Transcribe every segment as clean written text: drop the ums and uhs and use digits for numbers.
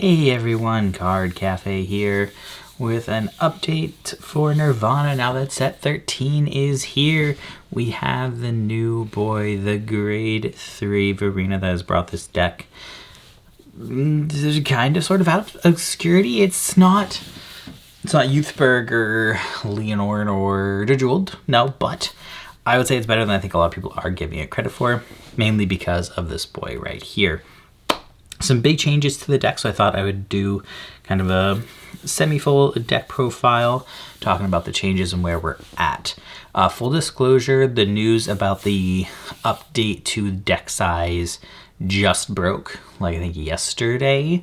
Hey everyone, Card Cafe here with an update for Nirvana. Now that set 13 is here, we have the new boy, the grade 3 Verena that has brought this deck kind of sort of out of obscurity. It's not Youthberg or Leonore or Jeweled, no, but I would say it's better than I think a lot of people are giving it credit for, mainly because of this boy right here. Some big changes to the deck, so I thought I would do kind of a semi-full deck profile talking about the changes and where we're at. Full disclosure, the news about the update to deck size just broke, like I think yesterday.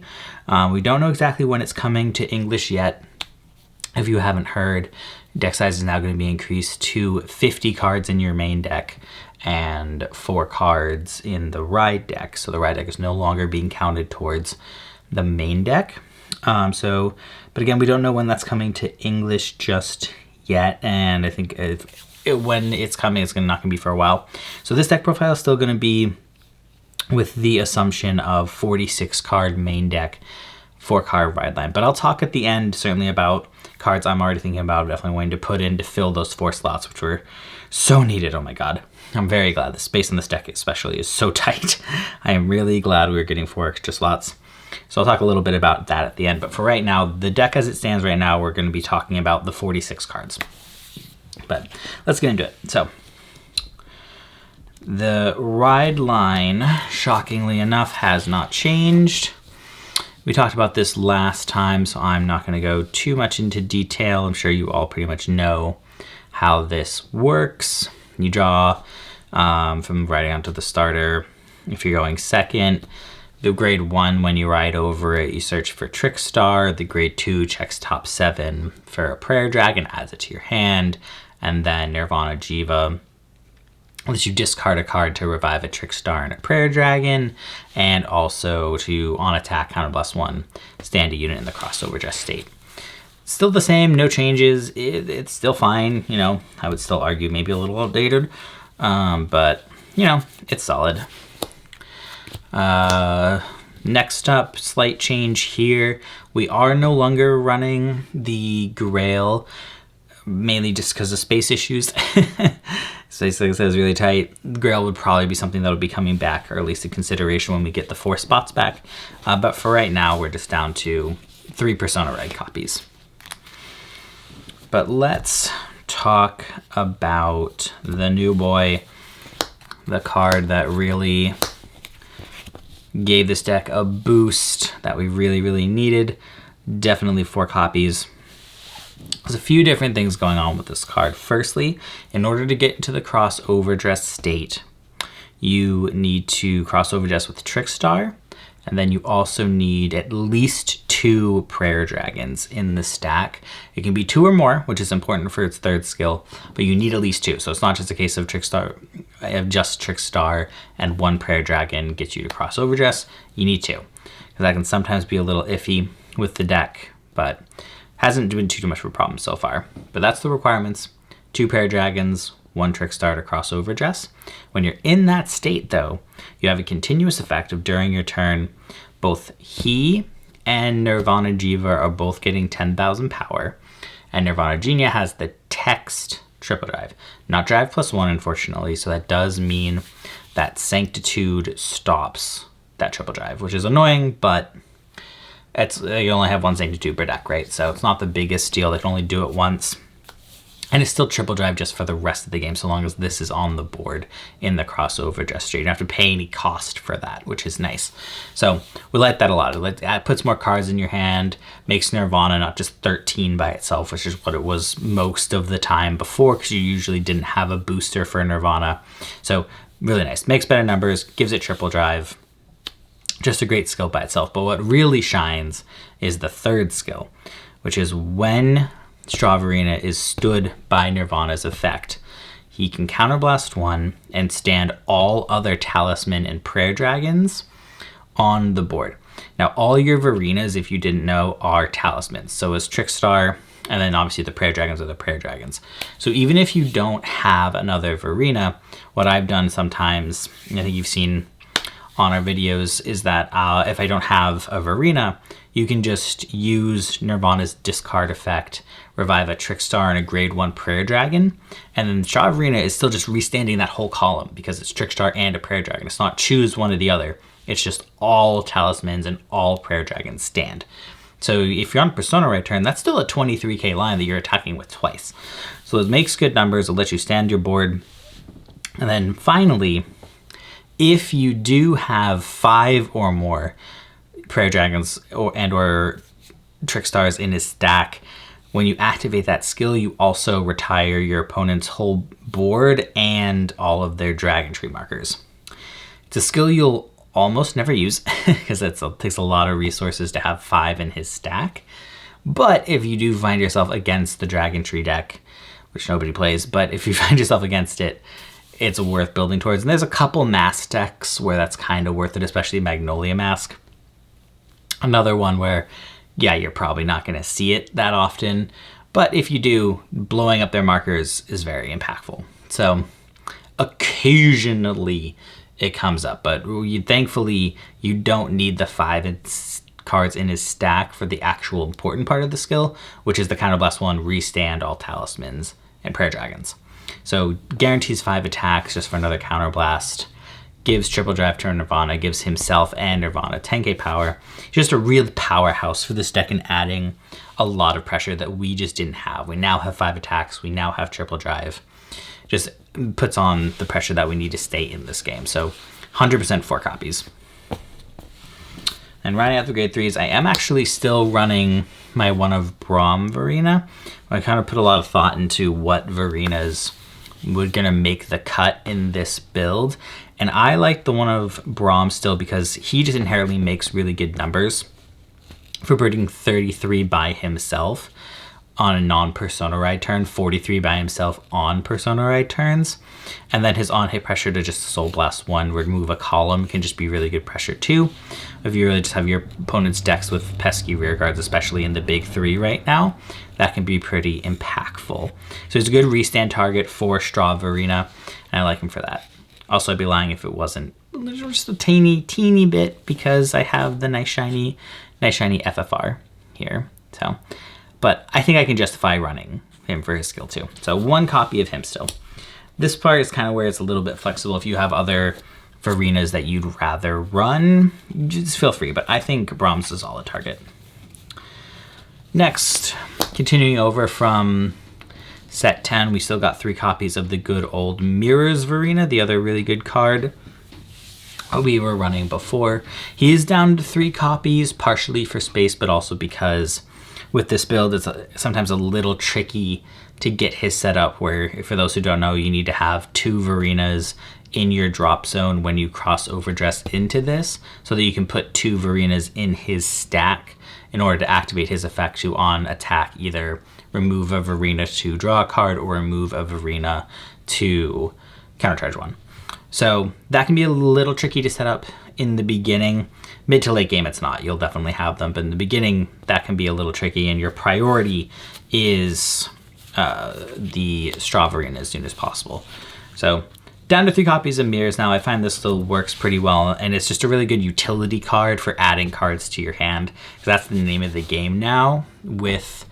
We don't know exactly when it's coming to English yet. If you haven't heard, deck size is now going to be increased to 50 cards in your main deck and 4 cards in the ride deck. So the ride deck is no longer being counted towards the main deck. But again, we don't know when that's coming to English just yet. And I think when it's coming, it's not going to be for a while. So this deck profile is still going to be with the assumption of 46 card main deck, 4 card ride line. But I'll talk at the end certainly about cards I'm already thinking about, definitely wanting to put in to fill those 4 slots, which were so needed. Oh my god. I'm very glad the space on this deck especially is so tight. I am really glad we were getting 4 extra slots. So I'll talk a little bit about that at the end. But for right now, the deck as it stands right now, we're going to be talking about the 46 cards. But let's get into it. So the ride line, shockingly enough, has not changed. We talked about this last time, so I'm not going to go too much into detail. I'm sure you all pretty much know how this works. You draw from riding onto the starter. If you're going second, the grade 1, when you ride over it, you search for Trickstar. The grade 2 checks top 7 for a Prayer Dragon, adds it to your hand. And then Nirvana Jheva lets you discard a card to revive a Trickstar and a Prayer Dragon, and also to, on attack, counterblast 1, stand a unit in the crossover dress state. Still the same, no changes. It's still fine. You know, I would still argue maybe a little outdated, but you know, it's solid. Next up, slight change here. We are no longer running the Grail, mainly just because of space issues. Space, like I said, is really tight. Grail would probably be something that would be coming back, or at least a consideration when we get the 4 spots back. But for right now, we're just down to 3 Persona Red copies. But let's talk about the new boy, the card that really gave this deck a boost that we really, really needed. Definitely 4 copies. There's a few different things going on with this card. Firstly, in order to get into the crossover dress state, you need to crossover dress with Trickstar, and then you also need at least 2 Prayer Dragons in the stack. It can be 2 or more, which is important for its 3rd skill, but you need at least 2. So it's not just a case of Trickstar, just Trickstar and 1 Prayer Dragon gets you to crossover dress. You need 2, because that can sometimes be a little iffy with the deck, but hasn't been too much of a problem so far. But that's the requirements: 2 Prayer Dragons, 1 Trickstar to crossover dress. When you're in that state, though, you have a continuous effect of during your turn, both he and Nirvana Jheva are both getting 10,000 power, and Nirvana Jheva has the text triple drive. Not drive +1, unfortunately, so that does mean that Sanctitude stops that triple drive, which is annoying, but you only have 1 Sanctitude per deck, right? So it's not the biggest deal. They can only do it once. And it's still triple drive just for the rest of the game, so long as this is on the board in the crossover dress state. You don't have to pay any cost for that, which is nice. So we like that a lot. It puts more cards in your hand, makes Nirvana not just 13 by itself, which is what it was most of the time before, because you usually didn't have a booster for Nirvana. So really nice. Makes better numbers, gives it triple drive. Just a great skill by itself. But what really shines is the 3rd skill, which is when Verena is stood by Nirvana's effect, he can counterblast 1 and stand all other Talisman and Prayer Dragons on the board. Now, all your Verinas, if you didn't know, are Talismans. So is Trickstar, and then obviously the Prayer Dragons are the Prayer Dragons. So even if you don't have another Verena, what I've done sometimes, I think you've seen on our videos is that if I don't have a Verena, you can just use Nirvana's discard effect, revive a Trickstar and a grade 1 Prayer Dragon, and then Straw Verena is still just restanding that whole column because it's Trickstar and a Prayer Dragon. It's not choose one or the other. It's just all Talismans and all Prayer Dragons stand. So if you're on Persona right turn, that's still a 23k line that you're attacking with twice. So it makes good numbers. It'll let you stand your board. And then finally, if you do have 5 or more Prayer Dragons or Trickstars in his stack, when you activate that skill, you also retire your opponent's whole board and all of their Dragon Tree markers. It's a skill you'll almost never use because it takes a lot of resources to have 5 in his stack. But if you do find yourself against the Dragon Tree deck, which nobody plays, but if you find yourself against it, it's worth building towards. And there's a couple mask decks where that's kind of worth it, especially Magnolia Mask. Another one where, yeah, you're probably not going to see it that often, but if you do, blowing up their markers is very impactful. So occasionally it comes up, but thankfully you don't need the 5 cards in his stack for the actual important part of the skill, which is the Counterblast 1, restand all Talismans and Prayer Dragons. So guarantees 5 attacks just for another Counterblast, gives triple drive to Nirvana, gives himself and Nirvana 10k power. Just a real powerhouse for this deck and adding a lot of pressure that we just didn't have. We now have 5 attacks, we now have triple drive. Just puts on the pressure that we need to stay in this game. So 100% 4 copies. And running out the grade 3s, I am actually still running my one of Braum Verena. I kind of put a lot of thought into what Verenas would gonna make the cut in this build. And I like the one of Braum still because he just inherently makes really good numbers for putting 33 by himself on a non-Persona ride turn, 43 by himself on Persona ride turns. And then his on-hit pressure to just Soul Blast 1, remove a column, can just be really good pressure too. If you really just have your opponent's decks with pesky rear guards, especially in the big 3 right now, that can be pretty impactful. So it's a good restand target for Straw Verena, and I like him for that. Also, I'd be lying if it wasn't just a teeny bit because I have the nice shiny FFR here. So, but I think I can justify running him for his skill too. So 1 copy of him still. This part is kind of where it's a little bit flexible. If you have other Verenas that you'd rather run, just feel free, but I think Braum's a solid target. Next, continuing over from set 10, we still got 3 copies of the good old Mirrors Verena, the other really good card we were running before. He is down to 3 copies, partially for space, but also because with this build, it's sometimes a little tricky to get his setup where, for those who don't know, you need to have 2 Verenas in your drop zone when you cross Overdress into this, so that you can put 2 Verenas in his stack in order to activate his effect to on attack either remove a Verena to draw a card or remove a Verena to countercharge 1. So that can be a little tricky to set up in the beginning. Mid to late game it's not, you'll definitely have them, but in the beginning that can be a little tricky, and your priority is the Straw Verena as soon as possible. So down to 3 copies of Mirrors now. I find this still works pretty well, and it's just a really good utility card for adding cards to your hand, because that's the name of the game now, with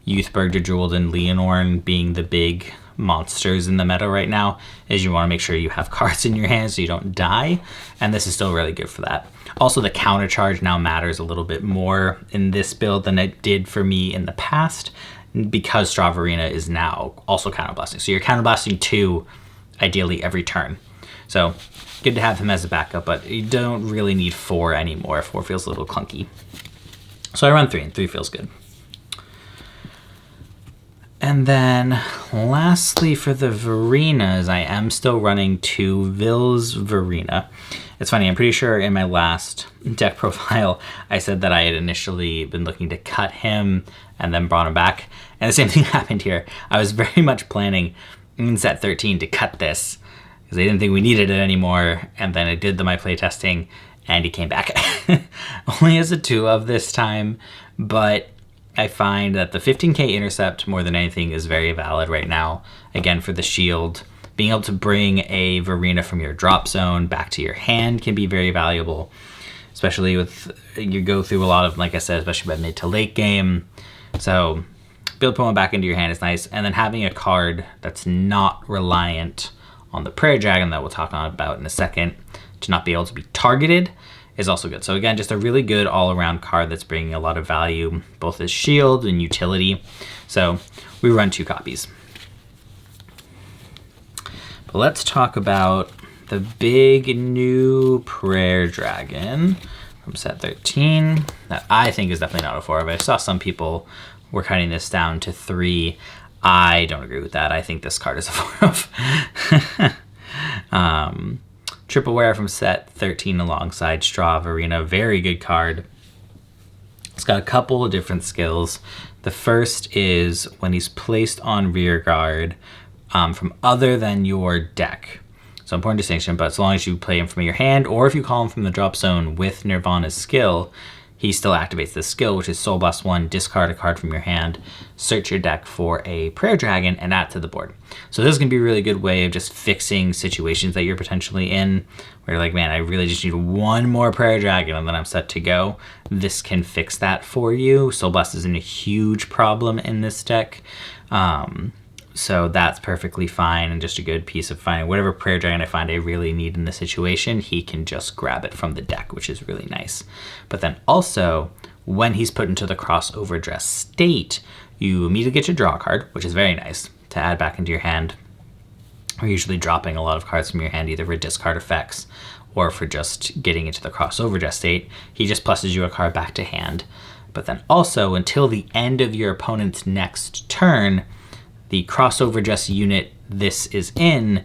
Youthberg, Jeweled, and Leonorn being the big monsters in the meta right now, is you want to make sure you have cards in your hand so you don't die, and this is still really good for that. Also, the counter charge now matters a little bit more in this build than it did for me in the past, because Straw Verena is now also counterblasting. So you're counterblasting 2 ideally every turn. So good to have him as a backup, but you don't really need 4 anymore. 4 feels a little clunky. So I run 3, and 3 feels good. And then lastly for the Verenas, I am still running 2 Vils Verena. It's funny, I'm pretty sure in my last deck profile, I said that I had initially been looking to cut him and then brought him back. And the same thing happened here. I was very much planning in set 13 to cut this because I didn't think we needed it anymore. And then I did my play testing and he came back. Only as a 2 of this time, but I find that the 15k intercept more than anything is very valid right now. Again, for the shield, being able to bring a Verena from your drop zone back to your hand can be very valuable, especially with, you go through a lot of, like I said, especially by mid to late game. So be able to put one back into your hand is nice. And then having a card that's not reliant on the Prayer Dragon that we'll talk about in a second to not be able to be targeted is also good. So again, just a really good all-around card that's bringing a lot of value, both as shield and utility. So we run 2 copies. But let's talk about the big new Prayer Dragon from set 13 that I think is definitely not a 4 of. I saw some people were cutting this down to 3. I don't agree with that. I think this card is a 4 of. Triple Wear from set 13 alongside Straw Verena. Very good card. It's got a couple of different skills. The first is when he's placed on rear guard from other than your deck. So important distinction, but as long as you play him from your hand or if you call him from the drop zone with Nirvana's skill, he still activates this skill, which is Soul Blast 1, discard a card from your hand, search your deck for a Prayer Dragon, and add to the board. So this is going to be a really good way of just fixing situations that you're potentially in, where you're like, man, I really just need one more Prayer Dragon, and then I'm set to go. This can fix that for you. Soul Blast isn't a huge problem in this deck. So that's perfectly fine, and just a good piece of finding whatever Prayer Dragon I find I really need in the situation, he can just grab it from the deck, which is really nice. But then also, when he's put into the crossover dress state, you immediately get your draw card, which is very nice to add back into your hand. We're usually dropping a lot of cards from your hand, either for discard effects or for just getting into the crossover dress state. He just pluses you a card back to hand. But then also, until the end of your opponent's next turn, the crossover dress unit this is in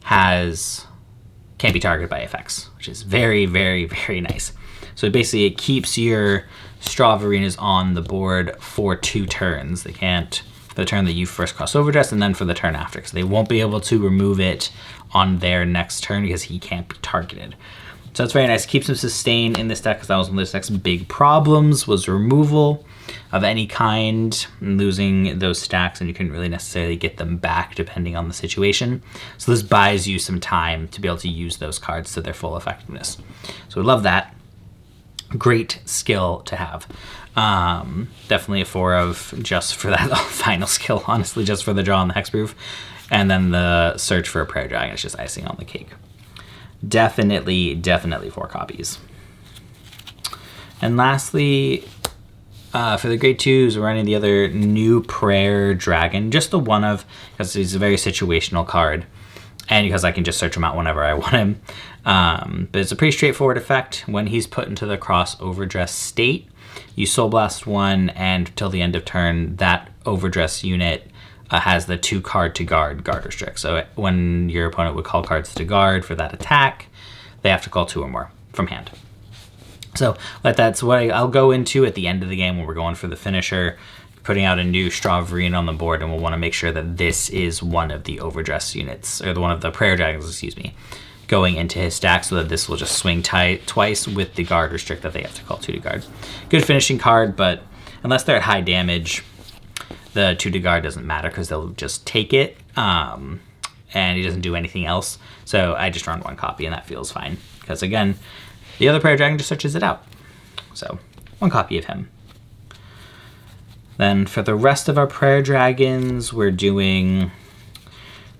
can't be targeted by effects, which is very, very, very nice. So basically it keeps your Straw Verenas on the board for 2 turns. They can't, for the turn that you first crossover dress and then for the turn after. So they won't be able to remove it on their next turn because he can't be targeted. So that's very nice. Keeps him sustained in this deck because that was one of this deck's big problems, was removal of any kind, losing those stacks, and you couldn't really necessarily get them back depending on the situation. So this buys you some time to be able to use those cards to their full effectiveness. So we love that. Great skill to have. Definitely a 4 of just for that final skill, honestly, just for the draw and the hexproof. And then the search for a Prayer Dragon is just icing on the cake. Definitely 4 copies. And lastly, for the grade 2s, we're running the other new Prayer Dragon, just the one of, because he's a very situational card, and because I can just search him out whenever I want him. But it's a pretty straightforward effect. When he's put into the crossover dress state, you Soul Blast 1, and till the end of turn, that overdress unit has the 2 card to guard restrict. So when your opponent would call cards to guard for that attack, they have to call 2 or more from hand. So that's what I'll go into at the end of the game when we're going for the finisher, putting out a new Straw Verena on the board, and we'll want to make sure that this is one of the overdress units, or one of the Prayer Dragons, excuse me, going into his stack, so that this will just swing twice with the guard restrict that they have to call 2 to guard. Good finishing card, but unless they're at high damage, the 2 to guard doesn't matter because they'll just take it, and he doesn't do anything else. So I just run 1 copy, and that feels fine. Because again, the other Prayer Dragon just searches it out. So 1 copy of him. Then for the rest of our Prayer Dragons, we're doing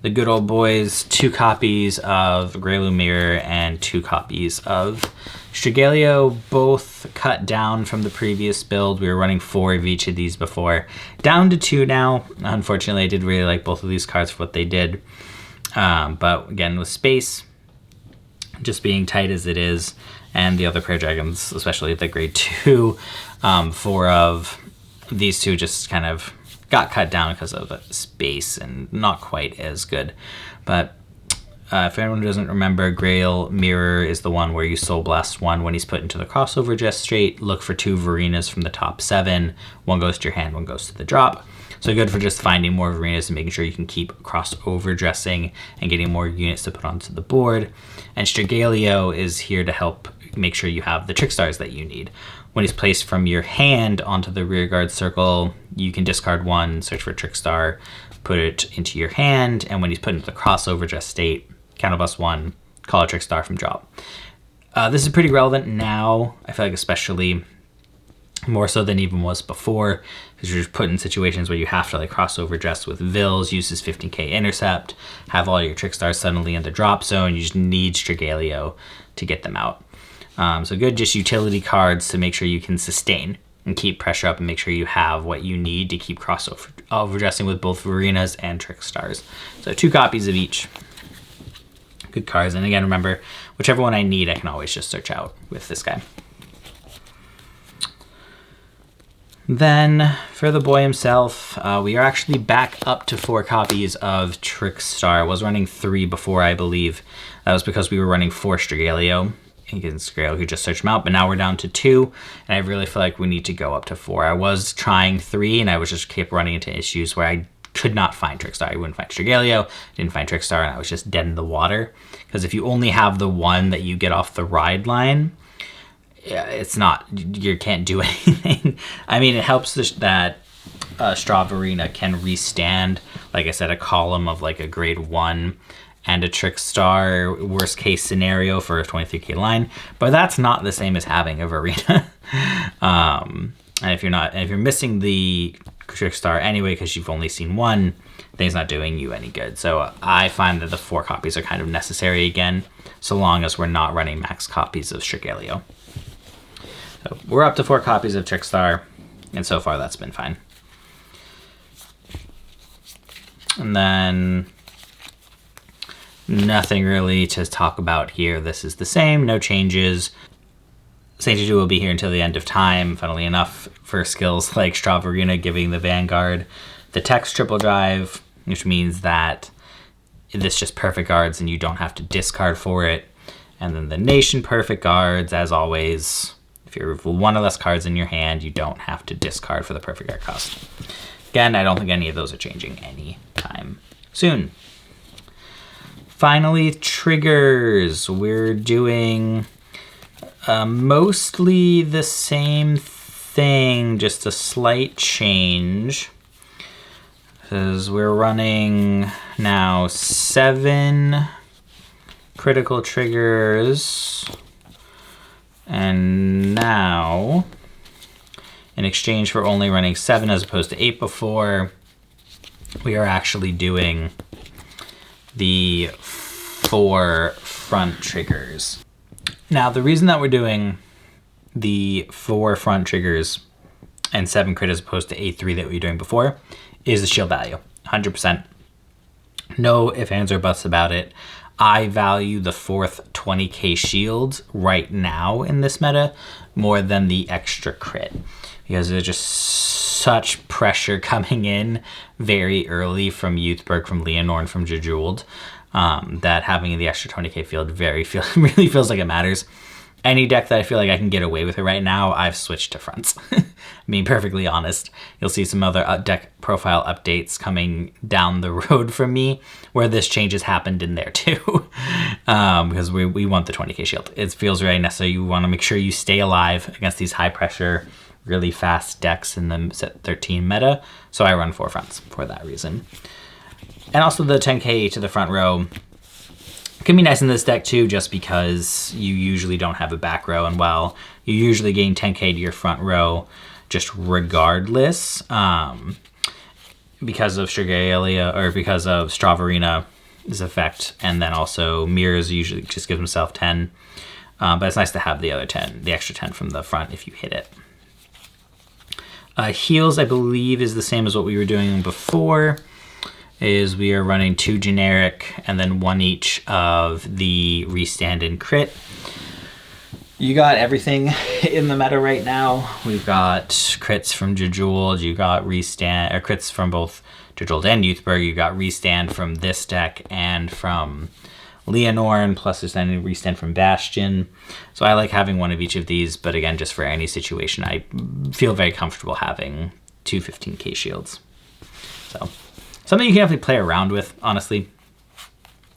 the good old boys, 2 copies of Greylu Mirror and 2 copies of Strigalio, both cut down from the previous build. We were running 4 of each of these before. Down to 2 now. Unfortunately, I did really like both of these cards for what they did. But again, with space just being tight as it is, and the other Prayer Dragons, especially the grade 2, 4 of these 2 just kind of got cut down because of space and not quite as good. But if anyone doesn't remember, Grail Mirror is the one where you Soul Blast 1 when he's put into the crossover just straight. Look for 2 Verenas from the top 7. 1 goes to your hand, 1 goes to the drop. So good for just finding more Verenas and making sure you can keep crossover dressing and getting more units to put onto the board. And Strigalio is here to help make sure you have the Trickstars that you need. When he's placed from your hand onto the rear guard circle, you can discard 1, search for Trickstar, put it into your hand, and when he's put into the crossover dress state, counterblast 1, call a Trickstar from drop. This is pretty relevant now, I feel like, especially more so than even was before, because you're just put in situations where you have to like crossover dress with Vils, use his 15k intercept, have all your Trickstars suddenly in the drop zone. You just need Strigalio to get them out. So good just utility cards to make sure you can sustain and keep pressure up and make sure you have what you need to keep crossover dressing with both Verinas and Trickstars. So 2 copies of each. Good cards. And again, remember, whichever one I need, I can always just search out with this guy. Then for the boy himself, we are actually back up to 4 copies of Trickstar. I was running 3 before, I believe. That was because we were running 4 Strigalio. Against Grail, who just searched them out, but now we're down to 2, and I really feel like we need to go up to 4. I was trying 3, and I was just kept running into issues where I could not find Trickstar. I wouldn't find Strigalio, didn't find Trickstar, and I was just dead in the water. Because if you only have the one that you get off the ride line, it's not, you can't do anything. I mean, it helps that Stravarina can restand, like I said, a column of like a grade 1 and a Trickstar worst case scenario for a 23k line, but that's not the same as having a Verena. And if you're missing the Trickstar anyway because you've only seen 1, then it's not doing you any good. So I find that the 4 copies are kind of necessary again, so long as we're not running max copies of Strigalio. So we're up to 4 copies of Trickstar, and so far that's been fine. And then nothing really to talk about here. This is the same, no changes. Saint Juju will be here until the end of time, funnily enough, for skills like Stravarina giving the Vanguard the text triple drive, which means that this just perfect guards and you don't have to discard for it. And then the Nation perfect guards, as always, if you're 1 or less cards in your hand, you don't have to discard for the perfect guard cost. Again, I don't think any of those are changing anytime soon. Finally, triggers. We're doing mostly the same thing, just a slight change. Because we're running now 7 critical triggers. And now, in exchange for only running 7 as opposed to 8 before, we are actually doing the 4 front triggers. Now, the reason that we're doing the 4 front triggers and 7 crit as opposed to 8-3 that we were doing before is the shield value, 100%. No ifs, ands, or buts about it. I value the 4th 20k shield right now in this meta more than the extra crit, because there's just such pressure coming in very early from Youthberg, from Leonore, and from Jejuled, that having the extra 20k field really feels like it matters. Any deck that I feel like I can get away with it right now, I've switched to fronts. Being perfectly honest, you'll see some other deck profile updates coming down the road from me where this change has happened in there too. Because we want the 20k shield. It feels very necessary. You want to make sure you stay alive against these high pressure, really fast decks in the set 13 meta. So I run 4 fronts for that reason. And also the 10k to the front row can be nice in this deck too, just because you usually don't have a back row, and while you usually gain 10k to your front row just regardless, because of Strigalio or because of Stravarina's effect, and then also Mirrors usually just gives himself 10, but it's nice to have the other 10, the extra 10 from the front if you hit it. Heals, I believe, is the same as what we were doing before. Is we are running 2 generic and then 1 each of the restand and crit. You got everything in the meta right now. We've got crits from Jejuled, you got restand, or crits from both Jejuled and Youthberg, you got restand from this deck and from Leonore, and plus there's any restand from Bastion. So I like having 1 of each of these, but again, just for any situation, I feel very comfortable having 2 15k shields. So something you can definitely play around with, honestly.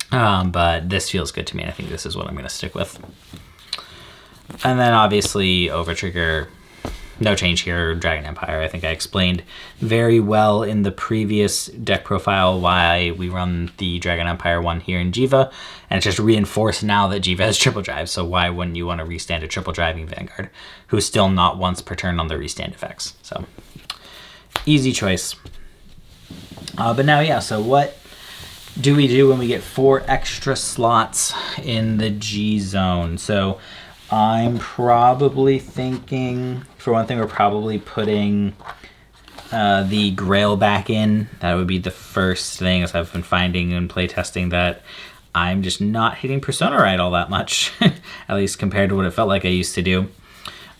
But this feels good to me, and I think this is what I'm going to stick with. And then obviously Overtrigger, no change here. Dragon Empire, I think I explained very well in the previous deck profile why we run the Dragon Empire one here in Jheva, and it's just reinforced now that Jheva has triple drive, so why wouldn't you want to restand a triple driving Vanguard who's still not once per turn on the restand effects? So easy choice. But now, yeah, so what do we do when we get 4 extra slots in the G zone? So I'm probably thinking, for one thing, we're probably putting the Grail back in. That would be the first thing, as I've been finding in playtesting that I'm just not hitting Persona right all that much, at least compared to what it felt like I used to do.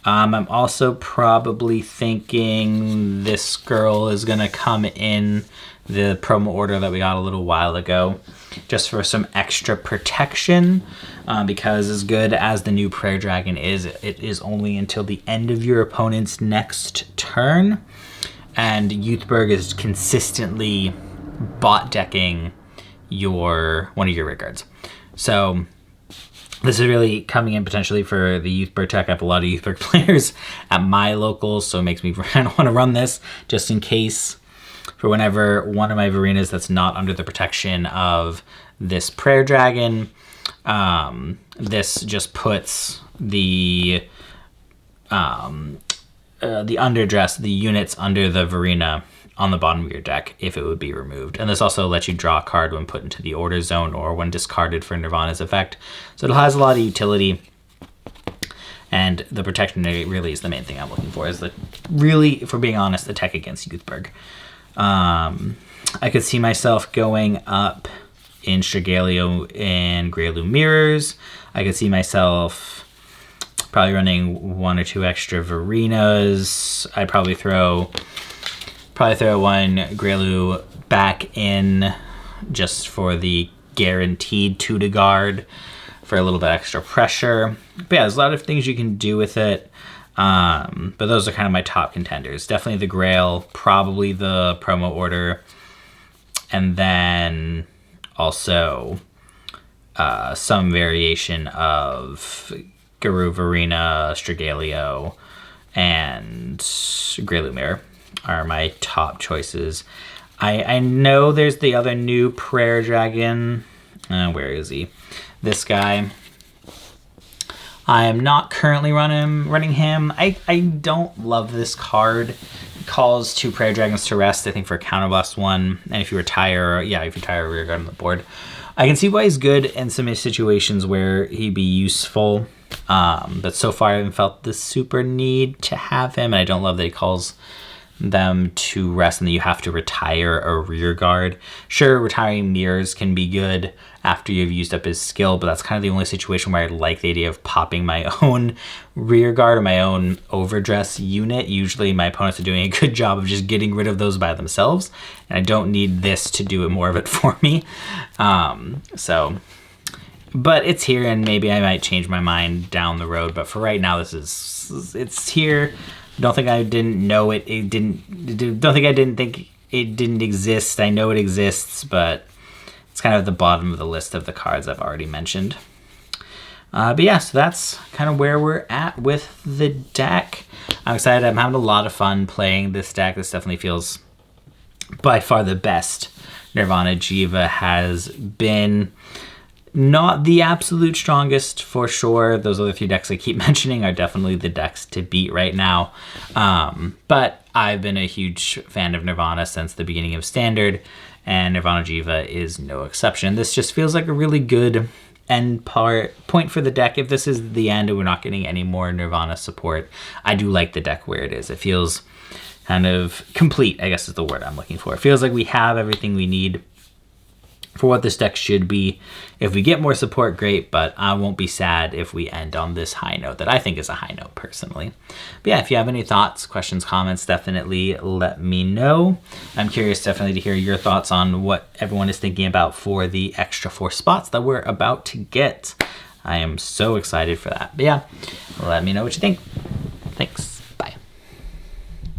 I'm also probably thinking this girl is going to come in the promo order that we got a little while ago, just for some extra protection, because as good as the new Prayer Dragon is, it is only until the end of your opponent's next turn, and Youthberg is consistently bot decking one of your rear guards. So this is really coming in potentially for the Youthberg tech. I have a lot of Youthberg players at my locals, so it makes me want to run this just in case for whenever one of my Verinas that's not under the protection of this Prayer Dragon. This just puts the underdress, the units under the Verina on the bottom of your deck if it would be removed. And this also lets you draw a card when put into the order zone or when discarded for Nirvana's effect. So it has a lot of utility, and the protection really is the main thing I'm looking for, is the really, if we're being honest, the tech against Youthberg. I could see myself going up in Strigalio and Greylu Mirrors. I could see myself probably running 1 or 2 extra Verinas. I'd probably throw one Greylu back in just for the guaranteed 2 to guard for a little bit extra pressure. But yeah, there's a lot of things you can do with it. But those are kind of my top contenders. Definitely the Grail, probably the promo order, and then also some variation of Guru Verina, Strigalio, and Greylu Mirror are my top choices. I know there's the other new Prayer Dragon. Where is he? This guy. I am not currently running him. I don't love this card. It calls 2 Prayer Dragons to rest, I think, for a counterblast 1. And if you retire a rear guard on the board. I can see why he's good in some situations where he'd be useful. But so far I haven't felt the super need to have him. And I don't love that he calls them to rest and then you have to retire a rear guard. Sure, retiring mirrors can be good after you've used up his skill, but that's kind of the only situation where I like the idea of popping my own rear guard or my own overdress unit. Usually my opponents are doing a good job of just getting rid of those by themselves, and I don't need this to do more of it for me. But it's here, and maybe I might change my mind down the road, but for right now it's here. Don't think I didn't know it. Don't think I didn't think it didn't exist. I know it exists, but it's kind of at the bottom of the list of the cards I've already mentioned. But yeah, so that's kind of where we're at with the deck. I'm excited. I'm having a lot of fun playing this deck. This definitely feels by far the best Nirvana Jheva has been. Not the absolute strongest for sure. Those other 3 decks I keep mentioning are definitely the decks to beat right now. But I've been a huge fan of Nirvana since the beginning of Standard, and Nirvana Jheva is no exception. This just feels like a really good end point for the deck. If this is the end and we're not getting any more Nirvana support, I do like the deck where it is. It feels kind of complete, I guess is the word I'm looking for. It feels like we have everything we need for what this deck should be. If we get more support, great, but I won't be sad if we end on this high note that I think is a high note personally. But yeah, if you have any thoughts, questions, comments, definitely let me know. I'm curious definitely to hear your thoughts on what everyone is thinking about for the extra 4 spots that we're about to get. I am so excited for that. But yeah, let me know what you think. Thanks.